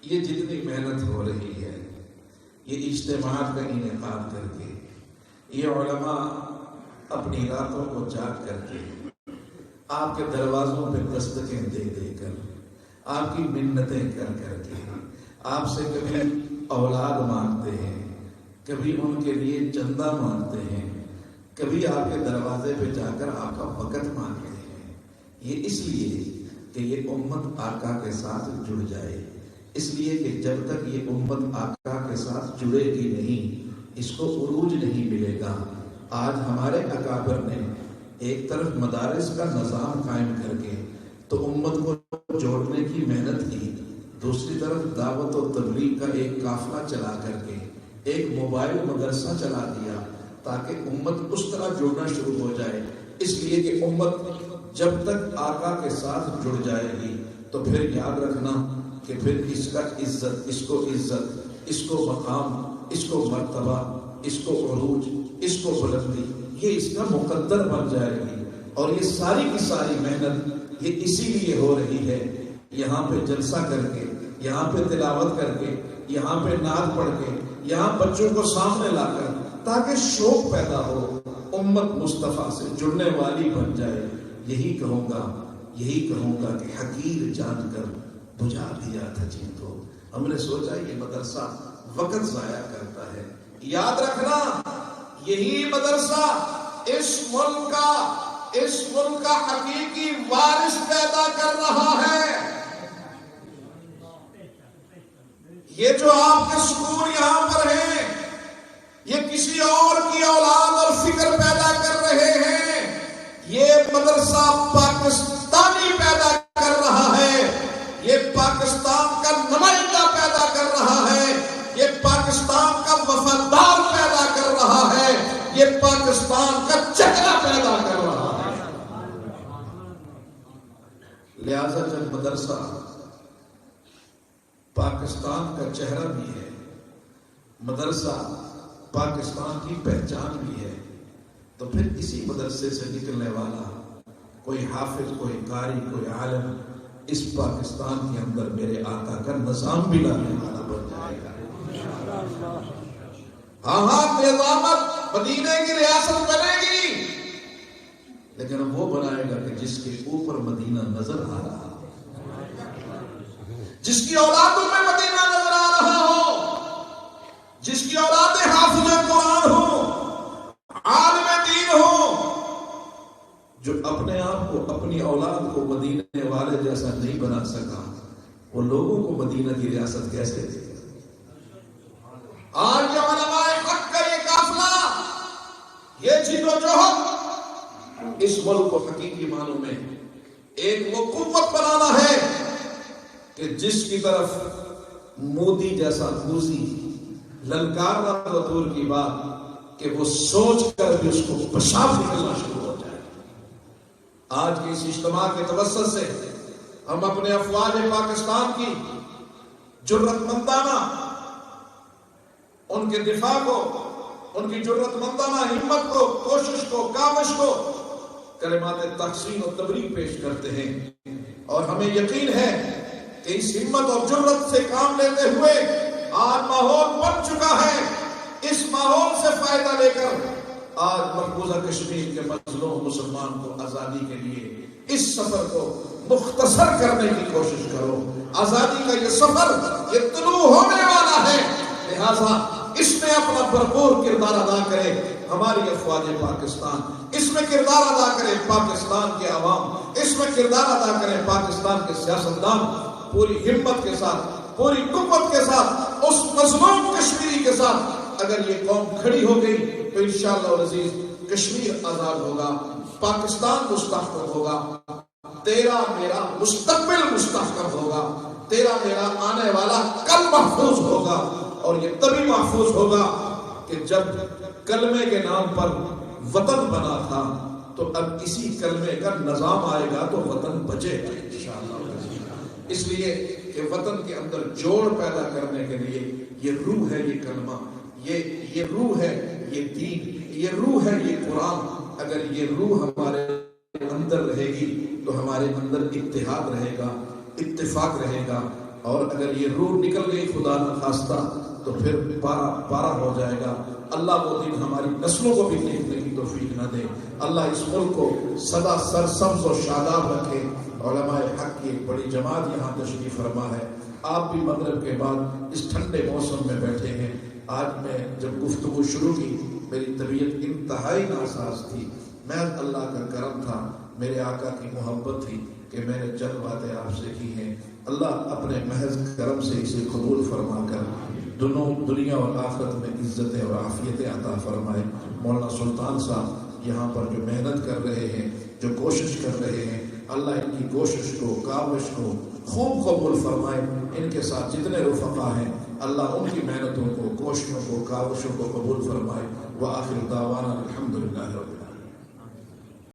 یہ جتنی محنت ہو رہی ہے، یہ اجتماعات کا انعقاد کر کے، یہ علماء اپنی راتوں کو جاگ کر کے آپ کے دروازوں پہ دستکیں دے دے کر، آپ کی منتیں کر کر کے، آپ سے کبھی اولاد مانگتے ہیں، کبھی ان کے لیے چندہ مانگتے ہیں، کبھی آپ کے دروازے پہ جا کر آپ کا وقت مانگتے ہیں، یہ اس لیے کہ یہ امت آقا کے ساتھ جڑ جائے، اس لیے کہ جب تک یہ امت آقا کے ساتھ جڑے گی نہیں، اس کو عروج نہیں ملے گا۔ آج ہمارے اکابر نے ایک طرف مدارس کا نظام قائم کر کے تو امت کو جوڑنے کی محنت کی، دوسری طرف دعوت و تبلیغ کا ایک قافلہ چلا کر کے ایک موبائل مدرسہ چلا دیا تاکہ امت اس طرح جڑنا شروع ہو جائے۔ اس لیے کہ امت جب تک آقا کے ساتھ جڑ جائے گی تو پھر یاد رکھنا کہ پھر اس کا عزت، اس کو مقام، اس کو مرتبہ، اس کو عروج، اس کو بلندی، یہ اس کا مقدر بن جائے گی۔ اور یہ ساری کی ساری محنت یہ اسی لیے ہو رہی ہے، یہاں پہ جلسہ کر کے، یہاں پہ تلاوت کر کے، یہاں پہ نعت پڑھ کے، یہاں بچوں کو سامنے لا کر، تاکہ شوق پیدا ہو، امت مصطفیٰ سے جڑنے والی بن جائے۔ یہی کہوں گا کہ حقیر جان کر بجھا دیا تھا جن کو۔ ہم نے سوچا یہ مدرسہ وقت ضائع کرتا ہے، یاد رکھنا یہی مدرسہ اس ملک کا حقیقی وارث پیدا کر رہا ہے۔ یہ جو آپ کے سکول یہاں پر ہیں، یہ کسی اور کی اولاد اور فکر پیدا کر رہے ہیں، یہ مدرسہ پاکستانی پیدا کر رہا ہے، یہ پاکستان کا نمائندہ پیدا کر رہا ہے، یہ پاکستان کا وفادار پیدا کر رہا ہے، یہ پاکستان کا چہرہ پیدا کر رہا ہے۔ لہذا جب مدرسہ پاکستان کا چہرہ بھی ہے، مدرسہ پاکستان کی پہچان بھی ہے، تو پھر اسی مدرسے سے نکلنے والا کوئی حافظ، کوئی قاری، کوئی عالم اس پاکستان کے اندر میرے آقا کا نظام بھی لانے والا بن جائے گا۔ ہاں نظامت مدینے کی ریاست بنے گی، لیکن وہ بنائے گا کہ جس کے اوپر مدینہ نظر آ رہا ہو، جس کی اولادوں میں مدینہ نظر آ رہا ہو، جس کی اولادیں حافظ قرآن ہو، عالم دین ہو، جو اپنے آپ کو، اپنی اولاد کو مدینے والے جیسا نہیں بنا سکا، وہ لوگوں کو مدینہ کی ریاست کیسے دے گا؟ آج یہ علماء حق کا یہ قافلہ، یہ جد و جہد اس ملک کو حقیقی معنوں میں ایک وہ قوت بنانا ہے کہ جس کی طرف مودی جیسا موذی للکارنا تو دور کی بات کہ وہ سوچ کر بھی اس کو پیشاب نکلنا شروع ہو جائے۔ آج کی اس اجتماع کے توسط سے ہم اپنے افواج پاکستان کی جرأت مندانہ ان کے دفاع کو، ان کی جرأت مندانہ ہمت کو، کوشش کو، کاوش کو کلمات تحسین و تبریک پیش کرتے ہیں، اور ہمیں یقین ہے کہ اس ہمت اور جرأت سے کام لیتے ہوئے آج ماحول بن چکا ہے۔ اس ماحول سے فائدہ لے کر آج مقبوضہ کشمیر کے مظلوم مسلمان کو آزادی کے لیے اس سفر کو مختصر کرنے کی کوشش کرو۔ آزادی کا یہ سفر یہ طلوع ہونے والا ہے، لہذا اس میں اپنا بھرپور کردار ادا کرے ہماری افواج پاکستان، اس میں کردار ادا کرے پاکستان کے عوام، اس میں کردار ادا کرے پاکستان کے سیاستدان، پوری ہمت کے ساتھ، پوری قوت کے ساتھ، اس مظلوم کشمیری کے ساتھ۔ اگر یہ قوم کھڑی ہو گئی تو انشاءاللہ العزیز کشمیر آزاد ہوگا، پاکستان مستحکم ہوگا، تیرا میرا مستقبل مستحکم ہوگا، تیرا میرا آنے والا کل محفوظ ہوگا، اور یہ تبھی محفوظ ہوگا کہ جب کلمے کے نام پر وطن بنا تھا تو اب اسی کلمے کا نظام آئے گا تو وطن بچے گا انشاءاللہ۔ اس لیے کہ وطن کے اندر جوڑ پیدا کرنے کے لیے یہ روح ہے، یہ کلمہ، یہ روح ہے، یہ دین، یہ روح ہے، یہ قرآن۔ اگر یہ روح ہمارے اندر رہے گی تو ہمارے اندر اتحاد رہے گا، اتفاق رہے گا، اور اگر یہ روح نکل گئی خدا نخواستہ تو پھر پارا ہو جائے گا۔ اللہ وہ دن ہماری نسلوں کو بھی دیکھنے کی توفیق نہ دے۔ اللہ اس ملک کو سدا سرسبز و شاداب رکھے۔ علماء حق کی ایک بڑی جماعت یہاں تشریف فرما ہے۔ آپ بھی مغرب کے بعد اس ٹھنڈے موسم میں بیٹھے ہیں۔ آج میں جب گفتگو شروع کی میری طبیعت انتہائی ناساز تھی۔ محض اللہ کا کرم تھا، میرے آقا کی محبت تھی کہ میں نے چند باتیں آپ سے کی ہیں۔ اللہ اپنے محض کرم سے اسے قبول فرما کر دونوں دنیا اور آخرت میں عزتیں اور عافیتیں عطا فرمائے۔ مولانا سلطان صاحب یہاں پر جو محنت کر رہے ہیں، جو کوشش کر رہے ہیں، اللہ ان کی کوشش کو، کاوش کو خوب قبول فرمائے۔ ان کے ساتھ جتنے رفقا ہیں اللہ ان کی محنتوں کو، کوششوں کو، کاوشوں کو قبول فرمائے۔ وآخر دعوانا الحمدللہ رب